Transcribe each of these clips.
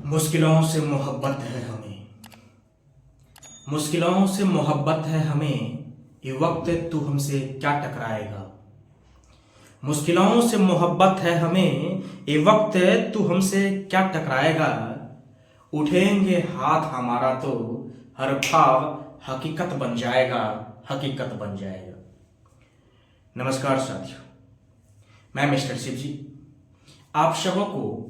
मुश्किलों से मोहब्बत है हमें, मुश्किलों से मोहब्बत है हमें, ये वक्त तू हमसे क्या टकराएगा। मुश्किलों से मोहब्बत है हमें, ये वक्त तू हमसे क्या टकराएगा। उठेंगे हाथ हमारा तो हर ख्वाब हकीकत बन जाएगा, हकीकत बन जाएगा। नमस्कार साथियों, मैं मिस्टर शिव जी आप सबों को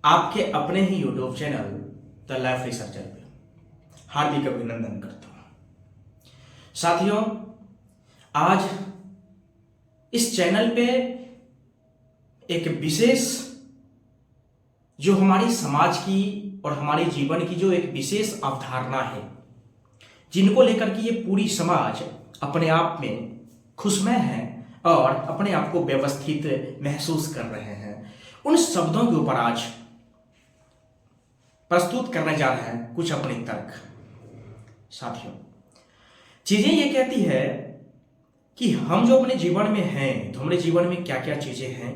आपके अपने ही YouTube channel the life researcher पे हार्दिक अभिनंदन करता हूं। साथियों, आज इस चैनल पे एक विशेष जो हमारी समाज की और हमारे जीवन की जो एक विशेष अवधारणा है, जिनको लेकर के ये पूरी समाज अपने आप में खुशमय है और अपने आप को व्यवस्थित महसूस कर रहे हैं, उन शब्दों के ऊपर आज प्रस्तुत करने जा रहे हैं कुछ अपने तर्क। साथियों, चीजें ये कहती है कि हम जो अपने जीवन में हैं, तो हमारे जीवन में क्या क्या चीजें हैं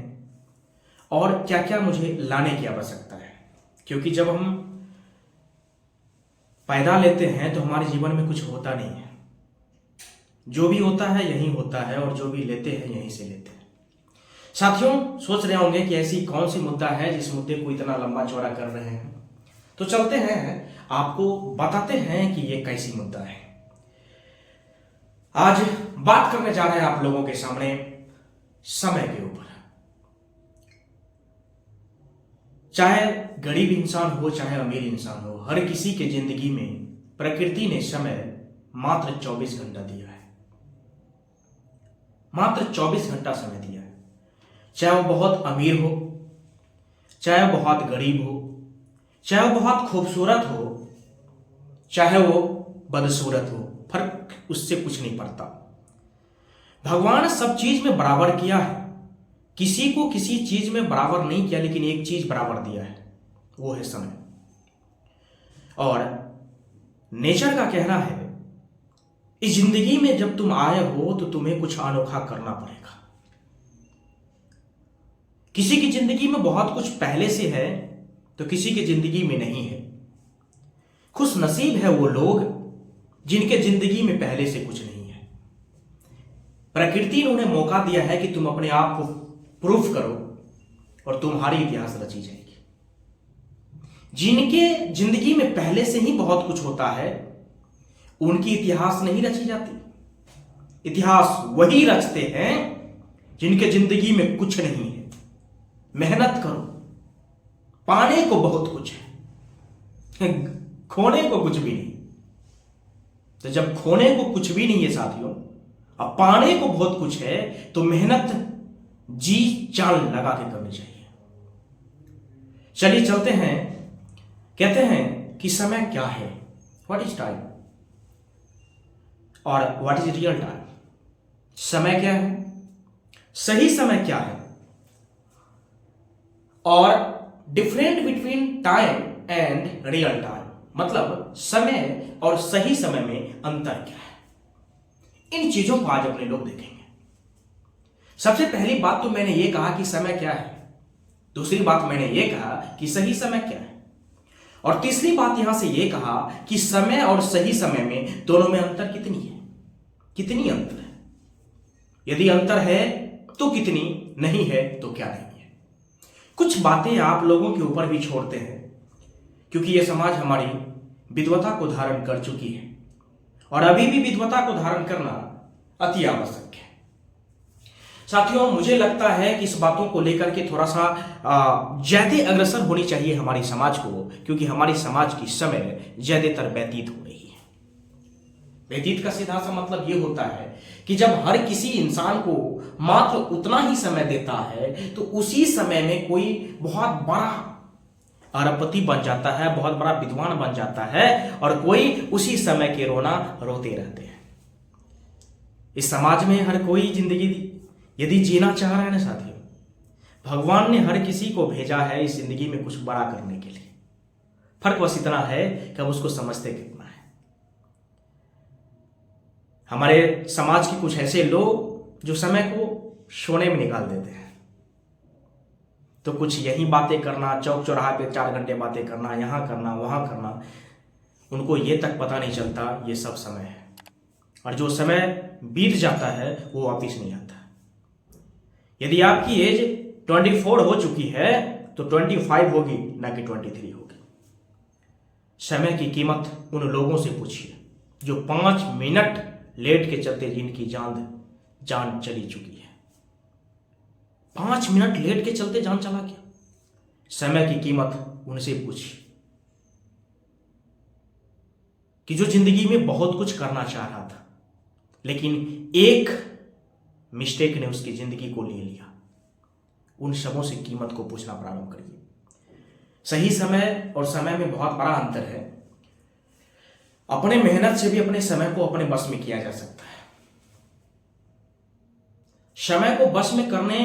और क्या क्या मुझे लाने की आवश्यकता है। क्योंकि जब हम पैदा लेते हैं तो हमारे जीवन में कुछ होता नहीं है, जो भी होता है यहीं होता है और जो भी लेते हैं यहीं से लेते हैं। साथियों, सोच रहे होंगे कि ऐसी कौन सी मुद्दा है जिस मुद्दे को इतना लंबा चौड़ा कर रहे हैं, तो चलते हैं आपको बताते हैं कि ये कैसी मुद्दा है। आज बात करने जा रहे हैं आप लोगों के सामने समय के ऊपर। चाहे गरीब इंसान हो चाहे अमीर इंसान हो, हर किसी के जिंदगी में प्रकृति ने समय मात्र 24 घंटा दिया है, मात्र 24 घंटा समय दिया है। चाहे वो बहुत अमीर हो, चाहे वो बहुत गरीब हो, चाहे वो बहुत खूबसूरत हो, चाहे वो बदसूरत हो, फर्क उससे कुछ नहीं पड़ता। भगवान सब चीज में बराबर किया है, किसी को किसी चीज में बराबर नहीं किया, लेकिन एक चीज बराबर दिया है, वो है समय। और नेचर का कहना है इस जिंदगी में जब तुम आए हो तो तुम्हें कुछ अनोखा करना पड़ेगा। किसी की जिंदगी में बहुत कुछ पहले से है तो किसी की जिंदगी में नहीं है। खुश नसीब है वो लोग जिनके जिंदगी में पहले से कुछ नहीं है। प्रकृति ने उन्हें मौका दिया है कि तुम अपने आप को प्रूफ करो और तुम्हारी इतिहास रची जाएगी। जिनके जिंदगी में पहले से ही बहुत कुछ होता है उनकी इतिहास नहीं रची जाती। इतिहास वही रचते हैं जिनके जिंदगी में कुछ नहीं है। मेहनत करो, पाने को बहुत कुछ है, खोने को कुछ भी नहीं। तो जब खोने को कुछ भी नहीं है साथियों, अब पाने को बहुत कुछ है, तो मेहनत जी जान लगा के करनी चाहिए। चलिए चलते हैं। कहते हैं कि समय क्या है, व्हाट इज टाइम और व्हाट इज रियल टाइम। समय क्या है, सही समय क्या है, और different between time and real time, मतलब समय और सही समय में अंतर क्या है। इन चीजों को आज अपने लोग देखेंगे। सबसे पहली बात तो मैंने ये कहा कि समय क्या है, दूसरी बात मैंने ये कहा कि सही समय क्या है, और तीसरी बात यहां से ये कहा कि समय और सही समय में दोनों में अंतर कितनी है, कितनी अंतर है, यदि अंतर है तो कितनी, नहीं है तो क्या नहीं है। कुछ बातें आप लोगों के ऊपर भी छोड़ते हैं, क्योंकि यह समाज हमारी विद्वता को धारण कर चुकी है और अभी भी विद्वता को धारण करना अति आवश्यक है। साथियों, मुझे लगता है कि इस बातों को लेकर के थोड़ा सा ज्यादा अग्रसर होनी चाहिए हमारी समाज को, क्योंकि हमारी समाज की समय ज्यादातर व्यतीत हो रही है। व्यतीत का सीधा सा मतलब ये होता है कि जब हर किसी इंसान को मात्र उतना ही समय देता है तो उसी समय में कोई बहुत बड़ा अरबपति बन जाता है, बहुत बड़ा विद्वान बन जाता है, और कोई उसी समय के रोना रोते रहते हैं। इस समाज में हर कोई जिंदगी यदि जीना चाह रहा है ना साथियों, भगवान ने हर किसी को भेजा है इस जिंदगी में कुछ बड़ा करने के लिए। फर्क बस इतना है कि हम उसको समझते कितना है। हमारे समाज के कुछ ऐसे लोग जो समय को सोने में निकाल देते हैं। तो कुछ यही बातें करना, चौक चौराहे पे 4 घंटे बातें करना, यहाँ करना वहाँ करना, उनको ये तक पता नहीं चलता ये सब समय है। और जो समय बीत जाता है वो वापिस नहीं आता। यदि आपकी एज 24 हो चुकी है तो 25 होगी, ना कि 23 होगी। समय की कीमत उन लोगों से पूछिए जो 5 मिनट लेट के चलते जिनकी जान चली चुकी है। 5 मिनट लेट के चलते जान चला गया। समय की कीमत उनसे पूछिए कि जो जिंदगी में बहुत कुछ करना चाह रहा था, लेकिन एक मिस्टेक ने उसकी जिंदगी को ले लिया। उन सबों से कीमत को पूछना प्रारंभ करिए। सही समय और समय में बहुत बड़ा अंतर है। अपने मेहनत से भी अपने समय को अपने बस में किया जा सकता है। समय को बस में करने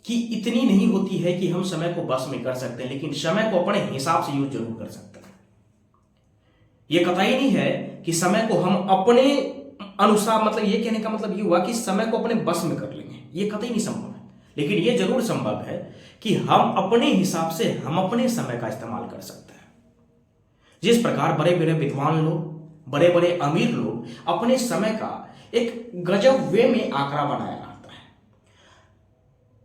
की इतनी नहीं होती है कि हम समय को बस में कर सकते हैं, लेकिन समय को अपने हिसाब से यूज जरूर कर सकते हैं। यह कतई नहीं है कि समय को हम अपने अनुसार, मतलब ये कहने का मतलब ये हुआ कि समय को अपने बस में कर लेंगे, ये कतई नहीं संभव है। लेकिन यह जरूर संभव है कि हम अपने हिसाब से हम अपने समय का इस्तेमाल कर सकते हैं। जिस प्रकार बड़े बड़े विद्वान लोग, बड़े बड़े अमीर लोग अपने समय का एक गजब वे में आंकड़ा बनाया रहता है।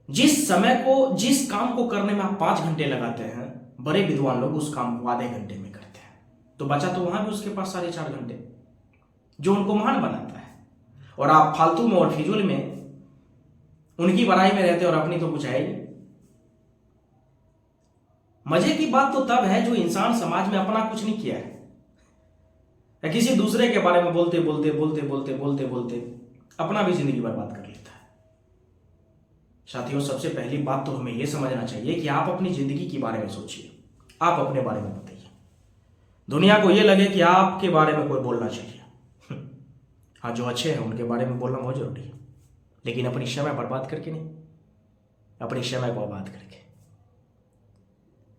जिस समय को, जिस काम को करने में आप 5 घंटे लगाते हैं, बड़े विद्वान लोग उस काम को आधे घंटे में करते हैं। तो बचा तो वहां भी उसके पास 4.5 घंटे, जो उनको महान बनाता है। और आप फालतू में और फिजूल में उनकी बड़ाई में रहते और अपनी तो कुछ है ही। मजे की बात तो तब है जो इंसान समाज में अपना कुछ नहीं किया है, या किसी दूसरे के बारे में बोलते बोलते बोलते बोलते बोलते बोलते अपना भी जिंदगी बर्बाद कर लेता है। साथियों, सबसे पहली बात तो हमें यह समझना चाहिए कि आप अपनी जिंदगी के बारे में सोचिए, आप अपने बारे में बताइए। दुनिया को यह लगे कि आपके बारे में कोई बोलना चाहिए। हाँ, जो अच्छे हैं उनके बारे में बोलना बहुत जरूरी है, लेकिन अपनी समय बर्बाद करके नहीं, अपनी समय को आबाद करके।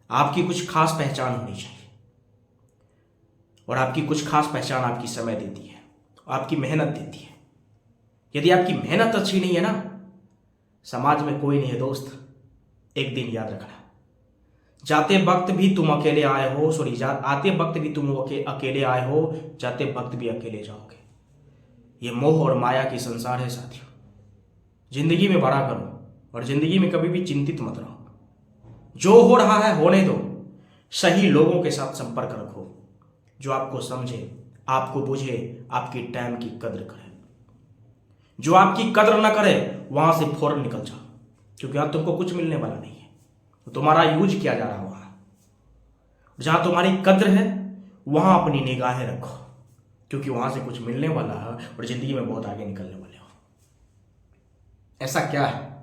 आपकी कुछ खास पहचान होनी चाहिए, और आपकी कुछ खास पहचान आपकी समय देती है, आपकी मेहनत देती है। यदि आपकी मेहनत अच्छी नहीं है ना, समाज में कोई नहीं है दोस्त। एक दिन याद रखना, जाते वक्त भी तुम अकेले आए हो, आते वक्त भी तुम अकेले आए हो, जाते वक्त भी अकेले जाओगे। ये मोह और माया की संसार है साथियों। जिंदगी में बड़ा करो और जिंदगी में कभी भी चिंतित मत रहो। जो हो रहा है होने दो। सही लोगों के साथ संपर्क रखो जो आपको समझे, आपको बुझे, आपकी टाइम की कद्र करे। जो आपकी कद्र ना करे वहां से फौरन निकल जाओ, क्योंकि अब तुमको कुछ मिलने वाला नहीं है। तो तुम्हारा यूज किया जा रहा है वहां। जहां तुम्हारी कद्र है वहां अपनी निगाहें रखो, क्योंकि वहां से कुछ मिलने वाला है और जिंदगी में बहुत आगे निकलने वाले हो। ऐसा क्या है?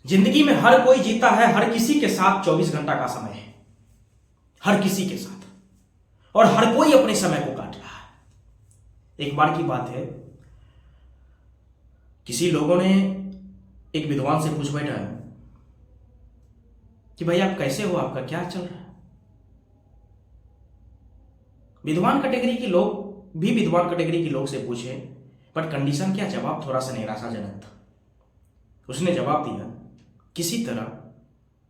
जिंदगी में हर कोई जीता है, हर किसी के साथ 24 घंटा का समय है, हर किसी के साथ, और हर कोई अपने समय को काट रहा है। एक बार की बात है, किसी लोगों ने एक विद्वान से पूछ बैठा है कि भाई आप कैसे हो, आपका क्या चल रहा है। विद्वान कैटेगरी के लोग भी विद्वान कैटेगरी के लोग से पूछे, बट कंडीशन क्या? जवाब थोड़ा सा निराशाजनक था। उसने जवाब दिया, किसी तरह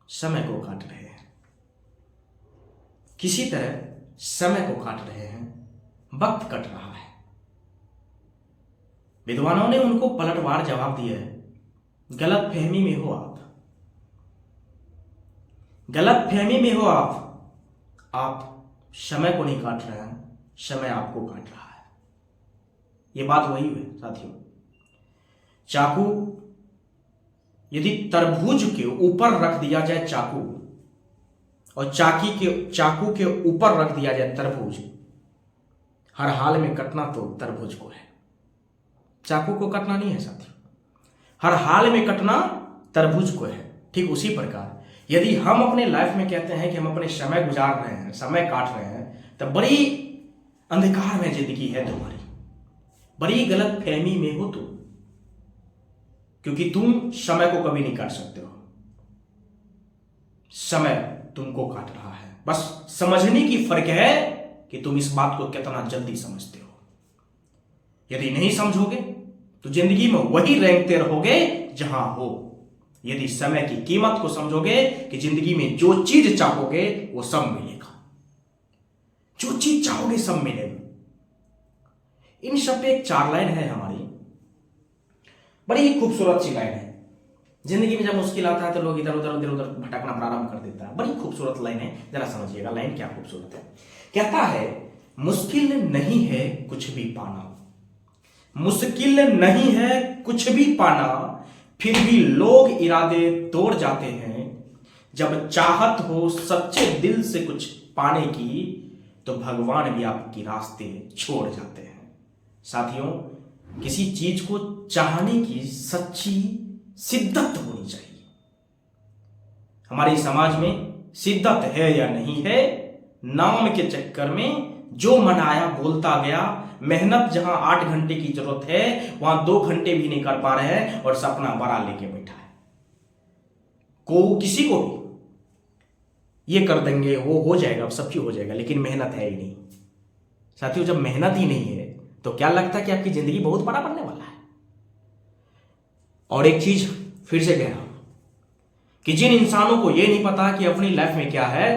समय को काट रहे हैं, किसी तरह समय को काट रहे हैं, वक्त कट रहा है। विद्वानों ने उनको पलटवार जवाब दिया है, गलत फहमी में हो आप, गलत फहमी में हो आप समय को नहीं काट रहे हैं, समय आपको काट रहा है। यह बात वही है साथियों। चाकू, यदि तरबूज के ऊपर रख दिया जाए चाकू, और चाकू के ऊपर रख दिया जाए तरबूज, हर हाल में कटना तो तरबूज को है, चाकू को कटना नहीं है साथियों। हर हाल में कटना तरबूज को है। ठीक उसी प्रकार यदि हम अपने लाइफ में कहते हैं कि हम अपने समय गुजार रहे हैं, समय काट रहे हैं, तब बड़ी अंधकार में जिंदगी है तुम्हारी, बड़ी गलत फहमी में हो तुम, क्योंकि तुम समय को कभी नहीं काट सकते हो। समय तुमको काट रहा है। बस समझने की फर्क है कि तुम इस बात को कितना जल्दी समझते हो। यदि नहीं समझोगे तो जिंदगी में वही रेंगते रहोगे जहां हो। यदि समय की कीमत को समझोगे कि जिंदगी में जो चीज चाहोगे वो सब मिलेगा, जो चीज चाहोगे सब मिलेगा। इन सब पे एक 4 लाइन है हमारी, बड़ी ही खूबसूरत सी लाइन है। जिंदगी में जब मुश्किल आता है तो लोग इधर उधर भटकना प्रारंभ कर देता है। बड़ी खूबसूरत लाइन है, जरा समझिएगा लाइन क्या खूबसूरत है। कहता है, मुश्किल नहीं है कुछ भी पाना, मुश्किल नहीं है कुछ भी पाना, फिर भी लोग इरादे तोड़ जाते हैं। जब चाहत हो सच्चे दिल से कुछ पाने की, तो भगवान भी आपके रास्ते छोड़ जाते हैं। साथियों, किसी चीज को चाहने की सच्ची शिद्दत होनी चाहिए। हमारे समाज में शिद्दत है या नहीं है, नाम के चक्कर में जो मनाया बोलता गया। मेहनत जहां 8 घंटे की जरूरत है वहां 2 घंटे भी नहीं कर पा रहे हैं और सपना बड़ा लेके बैठा है। किसी को भी ये कर देंगे, वो हो जाएगा, सब चीज हो जाएगा, लेकिन मेहनत है ही नहीं। साथियों, जब मेहनत ही नहीं है तो क्या लगता है कि आपकी जिंदगी बहुत बड़ा बनने वाला है। और एक चीज फिर से कह रहा हूं कि जिन इंसानों को यह नहीं पता कि अपनी लाइफ में क्या है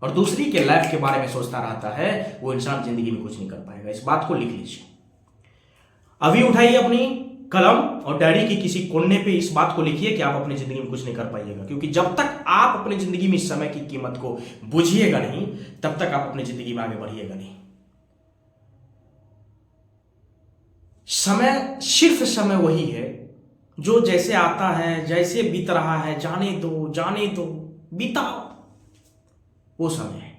और दूसरी के लाइफ के बारे में सोचता रहता है, वो इंसान जिंदगी में कुछ नहीं कर पाएगा। इस बात को लिख लीजिए। अभी उठाइए अपनी कलम और डायरी की किसी कोने पे इस बात को लिखिए कि आप अपनी जिंदगी में कुछ नहीं कर पाइएगा, क्योंकि जब तक आप अपनी जिंदगी में इस समय की कीमत को बुझिएगा नहीं, तब तक आप अपनी जिंदगी में आगे बढ़िएगा नहीं। समय, सिर्फ समय वही है जो जैसे आता है, जैसे बीत रहा है, जाने दो बीताओ, वो समय है।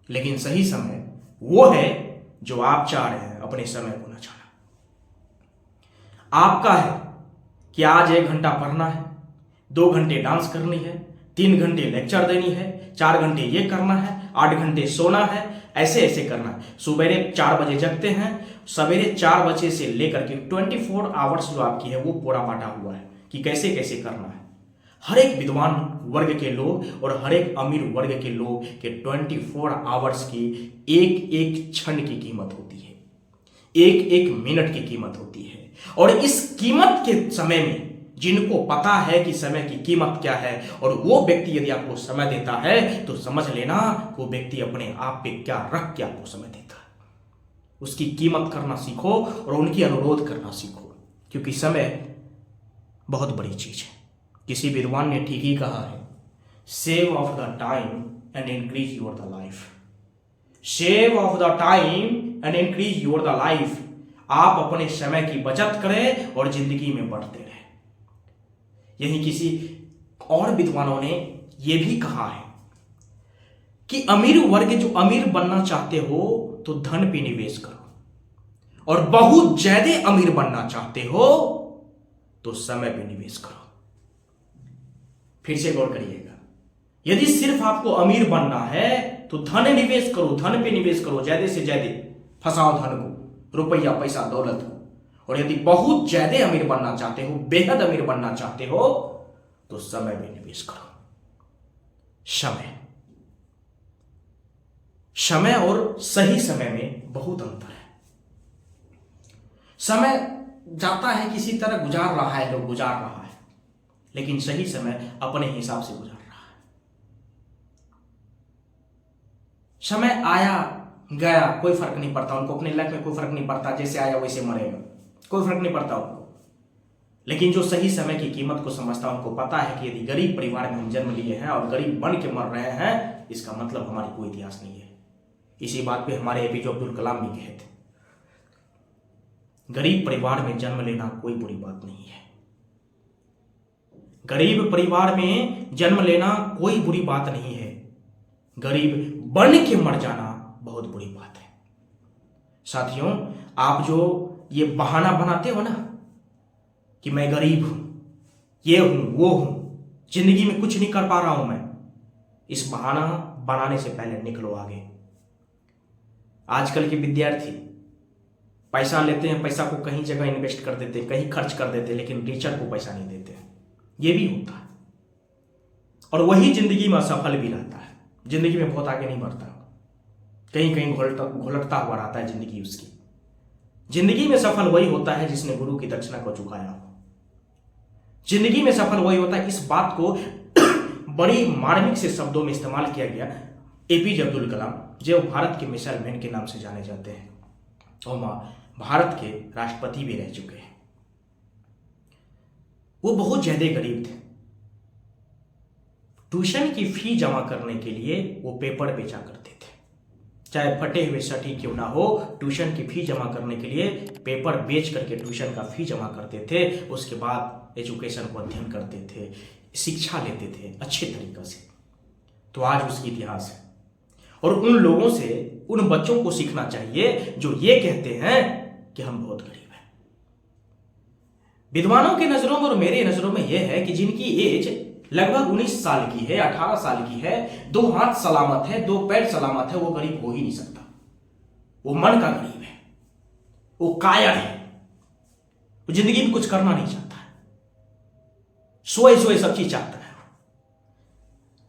लेकिन सही समय वो है जो आप चाह रहे हैं अपने समय को न जाना। आपका है कि आज 1 घंटा पढ़ना है, 2 घंटे डांस करनी है, 3 घंटे लेक्चर देनी है, 4 घंटे ये करना है, 8 घंटे सोना है, ऐसे ऐसे करना है। सवेरे 4 बजे जगते हैं, सवेरे 4 बजे से लेकर के 24 आवर्स जो आपकी है वो पूरा बांटा हुआ है कि कैसे कैसे करना है। हर एक विद्वान वर्ग के लोग और हर एक अमीर वर्ग के लोग के 24 आवर्स की एक एक क्षण की कीमत होती है, एक एक मिनट की कीमत होती है। और इस कीमत के समय में जिनको पता है कि समय की कीमत क्या है, और वो व्यक्ति यदि आपको समय देता है तो समझ लेना वो व्यक्ति अपने आप पे क्या रख के आपको समय देता है। उसकी कीमत करना सीखो और उनकी अनुरोध करना सीखो, क्योंकि समय बहुत बड़ी चीज है। किसी विद्वान ने ठीक ही कहा है, save of the time and increase your the life. Save of the time and increase your the life. आप अपने समय की बचत करें और जिंदगी में बढ़ते रहें। यही किसी और विद्वानों ने यह भी कहा है कि अमीर वर्ग, जो अमीर बनना चाहते हो तो धन पे निवेश करो, और बहुत ज्यादा अमीर बनना चाहते हो तो समय पे निवेश करो। फिर से गौर करिएगा, यदि सिर्फ आपको अमीर बनना है तो धन निवेश करो, धन पे निवेश करो, ज्यादा से ज्यादा फंसाओ धन को, रुपया पैसा दौलत को। और यदि बहुत ज्यादा अमीर बनना चाहते हो, बेहद अमीर बनना चाहते हो, तो समय में निवेश करो। समय और सही समय में बहुत अंतर है। समय जाता है, किसी तरह गुजार रहा है, लोग गुजार रहा है, लेकिन सही समय अपने हिसाब से गुजार रहा है। समय आया गया, कोई फर्क नहीं पड़ता उनको, अपनी लाइफ में कोई फर्क नहीं पड़ता, जैसे आया वैसे मरेगा, कोई फर्क नहीं पड़ता उनको। लेकिन जो सही समय की कीमत को समझता है, उनको पता है कि यदि गरीब परिवार में हम जन्म लिए हैं और गरीब बन के मर रहे हैं, इसका मतलब हमारी कोई इतिहास नहीं है। इसी बात पे हमारे एपीजे अब्दुल कलाम भी कहे थे, गरीब परिवार में जन्म लेना कोई बुरी बात नहीं है। गरीब परिवार में जन्म लेना कोई बुरी बात नहीं है, गरीब बन के मर जाना बहुत बुरी बात है। साथियों, आप जो ये बहाना बनाते हो ना कि मैं गरीब हूं, ये हूं, वो हूं, जिंदगी में कुछ नहीं कर पा रहा हूं मैं, इस बहाना बनाने से पहले निकलो आगे। आजकल के विद्यार्थी पैसा लेते हैं, पैसा को कहीं जगह इन्वेस्ट कर देते हैं, कहीं खर्च कर देते हैं, लेकिन टीचर को पैसा नहीं देते हैं। ये भी होता है, और वही जिंदगी में असफल भी रहता है, जिंदगी में बहुत आगे नहीं बढ़ता, कहीं कहीं घोलटता हुआ रहता है जिंदगी उसकी। जिंदगी में सफल वही होता है जिसने गुरु की दक्षिणा को चुकाया हो। जिंदगी में सफल वही होता है। इस बात को बड़ी मार्मिक से शब्दों में इस्तेमाल किया गया। एपीजे अब्दुल कलाम, जो भारत के मिसाइल मैन के नाम से जाने जाते हैं और भारत के राष्ट्रपति भी रह चुके हैं, वो बहुत ज्यादा गरीब थे। ट्यूशन की फी जमा करने के लिए वो पेपर बेचा करते थे, चाहे फटे हुए सटी क्यों ना हो, ट्यूशन की फी जमा करने के लिए पेपर बेच करके ट्यूशन का फी जमा करते थे। उसके बाद एजुकेशन को अध्ययन करते थे, शिक्षा लेते थे अच्छे तरीके से। तो आज उसकी इतिहास है और उन लोगों से, उन बच्चों को सीखना चाहिए जो ये कहते हैं कि हम बहुत गरीब हैं। विद्वानों की नजरों में और मेरी नजरों में यह है कि जिनकी एज लगभग 19 साल की है, 18 साल की है, 2 हाथ सलामत है, 2 पैर सलामत है, वो गरीब हो ही नहीं सकता। वो मन का गरीब है, वो कायर है, वो जिंदगी में कुछ करना नहीं चाहता है, सोए सोए सब चीज चाहता है।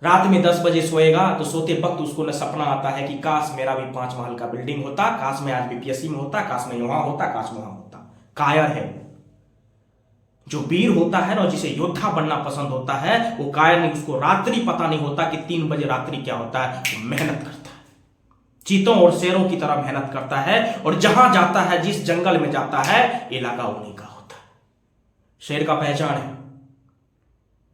रात में 10 बजे सोएगा तो सोते वक्त उसको न सपना आता है कि काश मेरा भी 5 महल का बिल्डिंग होता, काश मैं आज बीपीएससी में होता, काश मैं यहां होता, काश मैं वहां होता। कायर है। जो वीर होता है ना, जिसे योद्धा बनना पसंद होता है, वो कायर नहीं। उसको रात्रि पता नहीं होता कि 3 बजे रात्रि क्या होता है। वो मेहनत करता है, चीतों और शेरों की तरह मेहनत करता है, और जहां जाता है, जिस जंगल में जाता है, इलाका उन्हीं का होता है। शेर का पहचान है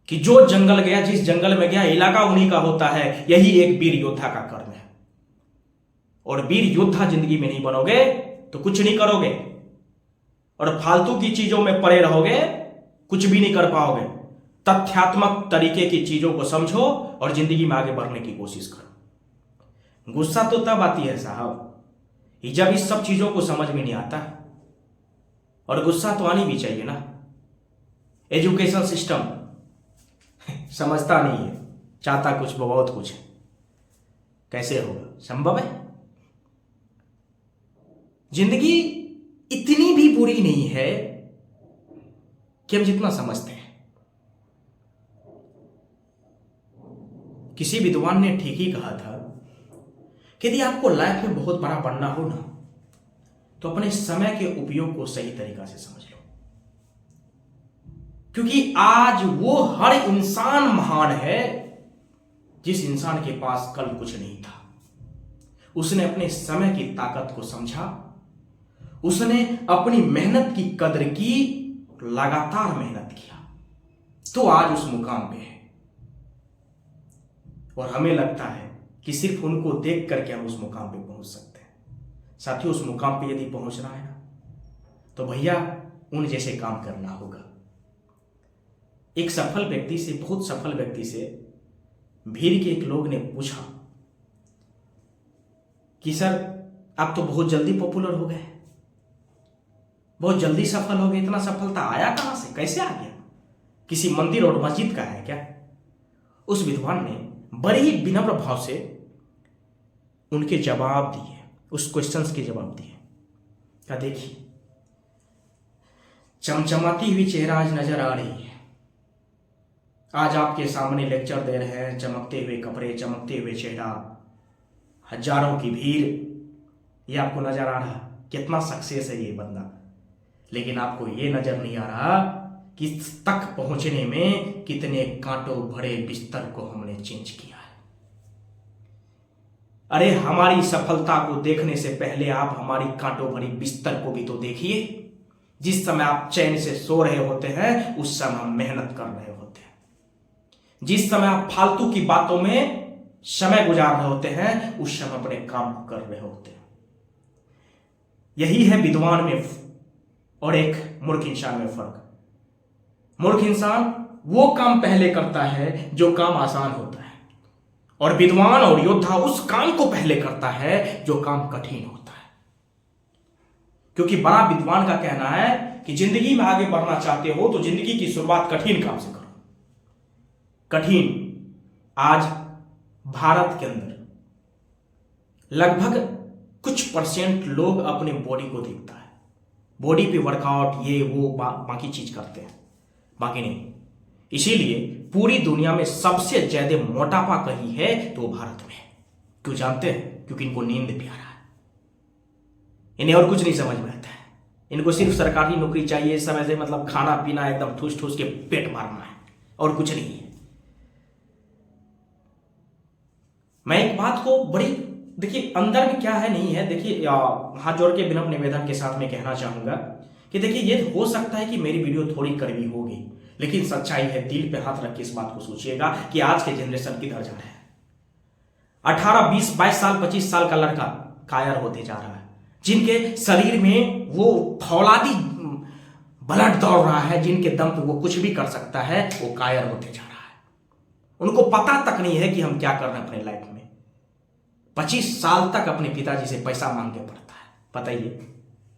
कि जो जंगल गया, जिस जंगल में गया, इलाका उन्हीं का होता है। यही एक वीर योद्धा का कर्म है। और वीर योद्धा जिंदगी में नहीं बनोगे तो कुछ नहीं करोगे, और फालतू की चीजों में पड़े रहोगे, कुछ भी नहीं कर पाओगे। तथ्यात्मक तरीके की चीजों को समझो और जिंदगी में आगे बढ़ने की कोशिश करो। गुस्सा तो तब आती है साहब, जब इस सब चीजों को समझ में नहीं आता, और गुस्सा तो आनी भी चाहिए ना। एजुकेशन सिस्टम समझता नहीं है, चाहता कुछ बहुत कुछ है। कैसे होगा? संभव है? जिंदगी इतनी भी बुरी नहीं है कि हम जितना समझते हैं। किसी विद्वान ने ठीक ही कहा था कि यदि आपको लाइफ में बहुत बड़ा बनना हो ना, तो अपने समय के उपयोग को सही तरीका से समझ लो। क्योंकि आज वो हर इंसान महान है जिस इंसान के पास कल कुछ नहीं था। उसने अपने समय की ताकत को समझा, उसने अपनी मेहनत की कदर की, लगातार मेहनत किया, तो आज उस मुकाम पे है। और हमें लगता है कि सिर्फ उनको देख करके हम उस मुकाम पे पहुंच सकते हैं। साथियों, उस मुकाम पे यदि पहुंचना है ना, तो भैया उन जैसे काम करना होगा। एक सफल व्यक्ति से, बहुत सफल व्यक्ति से भीड़ के एक लोग ने पूछा कि सर, आप तो बहुत जल्दी पॉपुलर हो गए, बहुत जल्दी सफल हो गए, इतना सफलता आया कहां से, कैसे आ गया? किसी मंदिर और मस्जिद का है क्या? उस विद्वान ने बड़े ही विनम्र भाव से उनके जवाब दिए, उस क्वेश्चंस के जवाब दिए। क्या देखिए, चमचमाती हुई चेहरा आज नजर आ रही है। आज आपके सामने लेक्चर दे रहे हैं, चमकते हुए कपड़े, चमकते हुए चेहरा, हजारों की भीड़, ये आपको नजर आ रहा कितना सक्सेस है ये बंदा। लेकिन आपको ये नजर नहीं आ रहा कि इस तक पहुंचने में कितने कांटों भरे बिस्तर को हमने चेंज किया है। अरे, हमारी सफलता को देखने से पहले आप हमारी कांटों भरी बिस्तर को भी तो देखिए। जिस समय आप चैन से सो रहे होते हैं, उस समय हम मेहनत कर रहे होते हैं। जिस समय आप फालतू की बातों में समय गुजार रहे होते हैं, उस समय अपने काम को कर रहे होते हैं। यही है विद्वान में और एक मूर्ख इंसान में फर्क। मूर्ख इंसान वो काम पहले करता है जो काम आसान होता है, और विद्वान और योद्धा उस काम को पहले करता है जो काम कठिन होता है। क्योंकि बड़ा विद्वान का कहना है कि जिंदगी में आगे बढ़ना चाहते हो तो जिंदगी की शुरुआत कठिन काम से करो। कठिन, आज भारत के अंदर लगभग कुछ % लोग अपने बॉडी को देखता है, बॉडी पे वर्कआउट, ये वो बाकी चीज करते हैं, बाकी नहीं। इसीलिए पूरी दुनिया में सबसे ज्यादा मोटापा कहीं है तो भारत में। क्यों जानते हैं? क्योंकि इनको नींद प्यारा है, इन्हें और कुछ नहीं समझ में आता है। इनको सिर्फ सरकारी नौकरी चाहिए, इस समय से मतलब खाना पीना एकदम ठूस ठूस के पेट मारना है और कुछ नहीं है। मैं एक बात को बड़ी, देखिए अंदर में क्या है नहीं है, देखिए हाथ जोड़ के विनम्र निवेदन के साथ मैं कहना चाहूंगा कि देखिए ये हो सकता है कि मेरी वीडियो थोड़ी कड़वी होगी, लेकिन सच्चाई है। दिल पे हाथ रख के इस बात को सोचिएगा कि आज के जनरेशन किधर जा रहा है। 18, 20, 22 साल, 25 साल का लड़का कायर होते जा रहा है, जिनके शरीर में वो फौलादी ब्लड दौड़ रहा है, जिनके दम पे वो कुछ भी कर सकता है, वो कायर होते जा रहा है। उनको पता तक नहीं है कि हम क्या कर रहे हैं अपने लाइफ में। 25 साल तक अपने पिताजी से पैसा मांग के पड़ता है, बताइए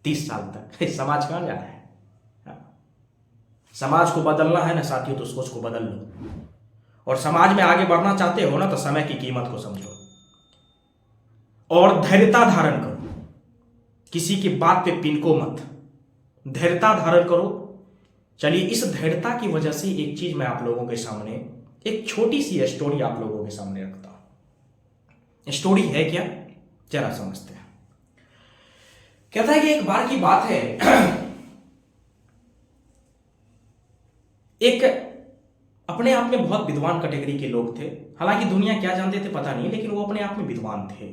30 साल तक। समाज कहां जा रहा है? समाज को बदलना है ना साथियों, तो सोच को बदल लो, और समाज में आगे बढ़ना चाहते हो ना, तो समय की कीमत को समझो और धैर्यता धारण करो। किसी की बात पे पिनको मत, धैर्यता धारण करो। चलिए, इस धैर्यता की वजह से एक चीज मैं आप लोगों के सामने, एक छोटी सी स्टोरी आप लोगों के सामने रखता हूं। स्टोरी है क्या, जरा समझते हैं। कहता है कि एक बार की बात है, एक अपने आप में बहुत विद्वान कैटेगरी के लोग थे। हालांकि दुनिया क्या जानते थे पता नहीं, लेकिन वो अपने आप में विद्वान थे।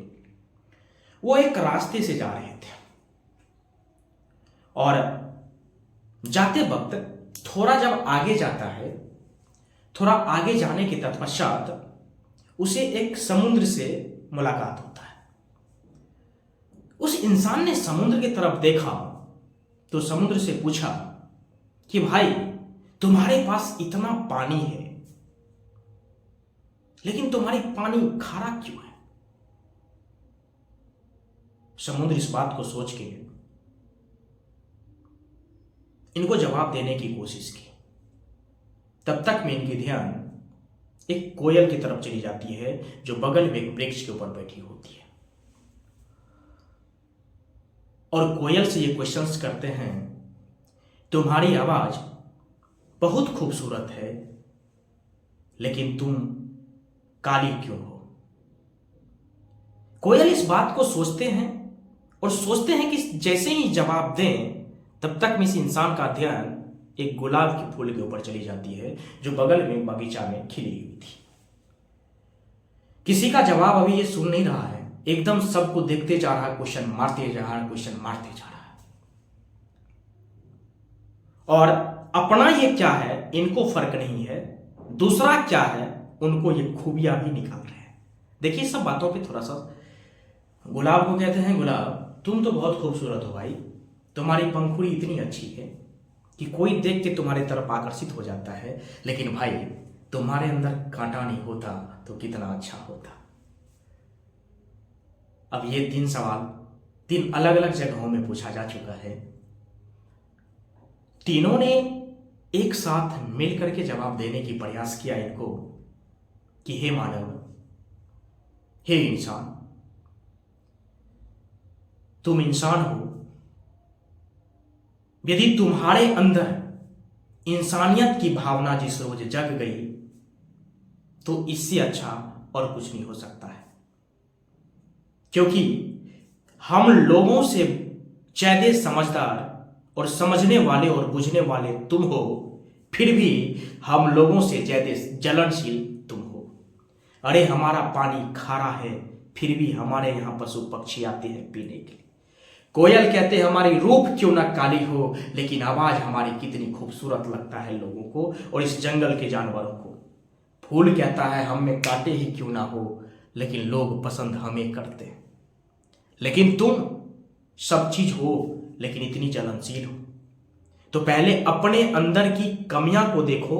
वो एक रास्ते से जा रहे थे और जाते वक्त थोड़ा जब आगे जाता है, थोड़ा आगे जाने के तत्पश्चात उसे एक समुद्र से मुलाकात होता है। उस इंसान ने समुद्र की तरफ देखा तो समुद्र से पूछा कि भाई, तुम्हारे पास इतना पानी है, लेकिन तुम्हारी पानी खारा क्यों है? समुद्र इस बात को सोच के इनको जवाब देने की कोशिश की। तब तक में इनकी ध्यान एक कोयल की तरफ चली जाती है, जो बगल में एक वृक्ष के ऊपर बैठी होती है, और कोयल से ये क्वेश्चंस करते हैं, तुम्हारी आवाज बहुत खूबसूरत है, लेकिन तुम काली क्यों हो? कोयल इस बात को सोचते हैं और सोचते हैं कि जैसे ही जवाब दें, तब तक में इस इंसान का ध्यान एक गुलाब के फूल के ऊपर चली जाती है, जो बगल में बगीचा में खिली हुई थी। किसी का जवाब अभी ये सुन नहीं रहा है, एकदम सबको देखते जा रहा है, क्वेश्चन मारते जा रहा है, क्वेश्चन मारते जा रहा है। और अपना ये क्या है इनको फर्क नहीं है, दूसरा क्या है उनको ये खूबियां भी निकाल रहे हैं। देखिए, सब बातों पे थोड़ा सा, गुलाब को कहते हैं, गुलाब तुम तो बहुत खूबसूरत हो भाई, तुम्हारी पंखुड़ी इतनी अच्छी है कि कोई देख के तुम्हारे तरफ आकर्षित हो जाता है, लेकिन भाई तुम्हारे अंदर कांटा नहीं होता तो कितना अच्छा होता। अब ये 3 सवाल 3 अलग अलग जगहों में पूछा जा चुका है। तीनों ने एक साथ मिलकर के जवाब देने की प्रयास किया इनको कि हे मानव, हे इंसान, तुम इंसान हो, यदि तुम्हारे अंदर इंसानियत की भावना जिस रोज जग गई, तो इससे अच्छा और कुछ नहीं हो सकता है। क्योंकि हम लोगों से ज्यादा समझदार और समझने वाले और बुझने वाले तुम हो, फिर भी हम लोगों से ज्यादा जलनशील तुम हो। अरे हमारा पानी खारा है, फिर भी हमारे यहां पशु पक्षी आते हैं पीने के लिए। कोयल कहते हैं हमारी रूप क्यों ना काली हो, लेकिन आवाज हमारी कितनी खूबसूरत लगता है लोगों को और इस जंगल के जानवरों को। फूल कहता है हम में कांटे ही क्यों ना हो, लेकिन लोग पसंद हमें करते हैं। लेकिन तुम सब चीज हो, लेकिन इतनी जलनशील हो। तो पहले अपने अंदर की कमियां को देखो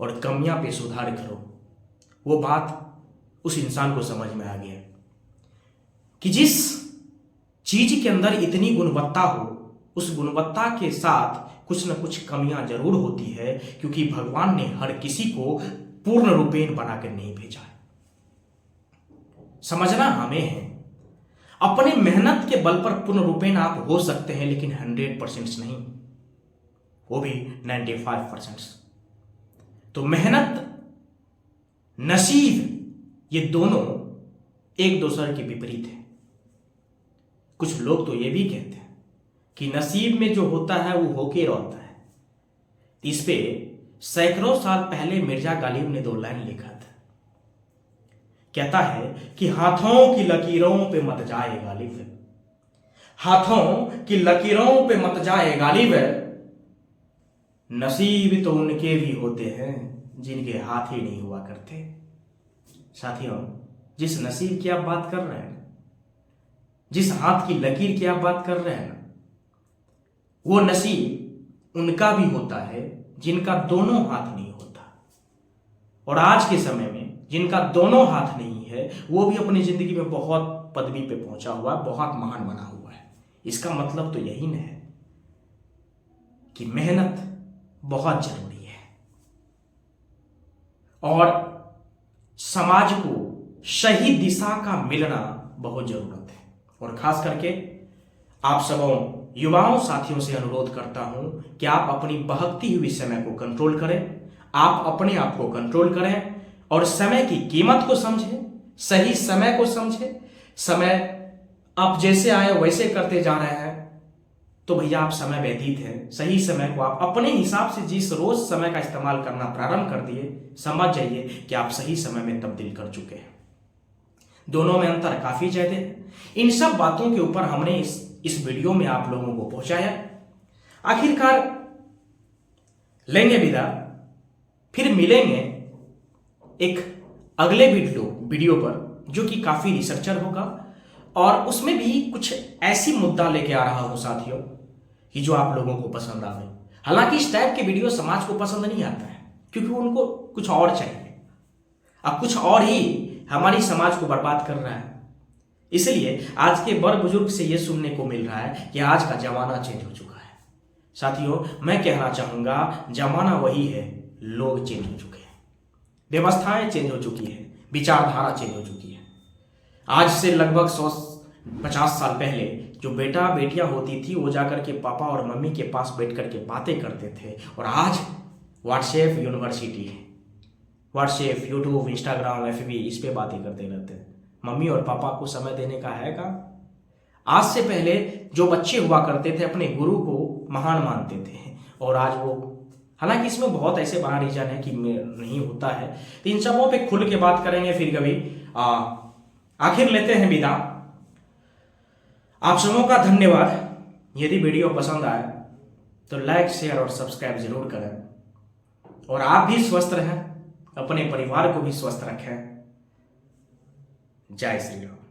और कमियां पे सुधार करो। वो बात उस इंसान को समझ में आ गया कि जिस चीज के अंदर इतनी गुणवत्ता हो, उस गुणवत्ता के साथ कुछ न कुछ कमियां जरूर होती है, क्योंकि भगवान ने हर किसी को पूर्ण रूपेण बनाकर नहीं भेजा है। समझना हमें है, अपने मेहनत के बल पर पूर्ण रूपेण आप हो सकते हैं, लेकिन 100% नहीं, वो भी 95%। तो मेहनत, नसीब, ये दोनों एक दूसरे के विपरीत है। कुछ लोग तो ये भी कहते हैं कि नसीब में जो होता है वो होके रहता है। इस पे सैकड़ों साल पहले मिर्जा गालिब ने 2 लाइन लिखा था। कहता है कि हाथों की लकीरों पे मत जाए गालिब, हाथों की लकीरों पे मत जाए गालिब, नसीब तो उनके भी होते हैं जिनके हाथ ही नहीं हुआ करते। साथियों, जिस नसीब की आप बात कर रहे हैं, जिस हाथ की लकीर की आप बात कर रहे हैं ना, वो नसीब उनका भी होता है जिनका दोनों हाथ नहीं होता। और आज के समय में जिनका दोनों हाथ नहीं है वो भी अपनी जिंदगी में बहुत पदवी पे पहुंचा हुआ है, बहुत महान बना हुआ है। इसका मतलब तो यही न है कि मेहनत बहुत जरूरी है और समाज को सही दिशा का मिलना बहुत जरूरत है। और खास करके आप सबों युवाओं साथियों से अनुरोध करता हूं कि आप अपनी बहकती हुई समय को कंट्रोल करें, आप अपने आप को कंट्रोल करें और समय की कीमत को समझें, सही समय को समझें। समय आप जैसे आए वैसे करते जा रहे हैं तो भैया आप समय व्यतीत है। सही समय को आप अपने हिसाब से जिस रोज समय का इस्तेमाल करना प्रारंभ कर दिए, समझ जाइए कि आप सही समय में तब्दील कर चुके हैं। दोनों में अंतर काफी ज्यादा है। इन सब बातों के ऊपर हमने इस वीडियो में आप लोगों को पहुंचाया। आखिरकार लेंगे विदा, फिर मिलेंगे एक अगले वीडियो पर जो कि काफी रिसर्चर होगा और उसमें भी कुछ ऐसी मुद्दा लेके आ रहा हूं साथियों कि जो आप लोगों को पसंद आवे। हालांकि इस टाइप के वीडियो समाज को पसंद नहीं आता है क्योंकि उनको कुछ और चाहिए, अब कुछ और ही हमारी समाज को बर्बाद कर रहा है। इसलिए आज के बड़ बुजुर्ग से यह सुनने को मिल रहा है कि आज का जमाना चेंज हो चुका है। साथियों, मैं कहना चाहूंगा जमाना वही है, लोग चेंज हो चुके हैं, व्यवस्थाएं चेंज हो चुकी है, विचारधारा चेंज हो चुकी है। आज से लगभग 150 साल पहले जो बेटा बेटियां होती थी वो जाकर के पापा और मम्मी के पास बैठ करके बातें करते थे और आज व्हाट्सएप यूनिवर्सिटी है, व्हाट्सएप, यूट्यूब, इंस्टाग्राम, FB इस पे बातें करते रहते हैं। मम्मी और पापा को समय देने का है का? आज से पहले जो बच्चे हुआ करते थे अपने गुरु को महान मानते थे और आज वो, हालांकि इसमें बहुत ऐसे बड़ा रीजन है कि नहीं होता है, तो इन सबों पे खुल के बात करेंगे फिर कभी। आखिर लेते हैं विदा। आप सबों का धन्यवाद। यदि वीडियो पसंद आए तो लाइक, शेयर और सब्सक्राइब जरूर करें और आप भी स्वस्थ रहें, अपने परिवार को भी स्वस्थ रखें। जय श्री राम।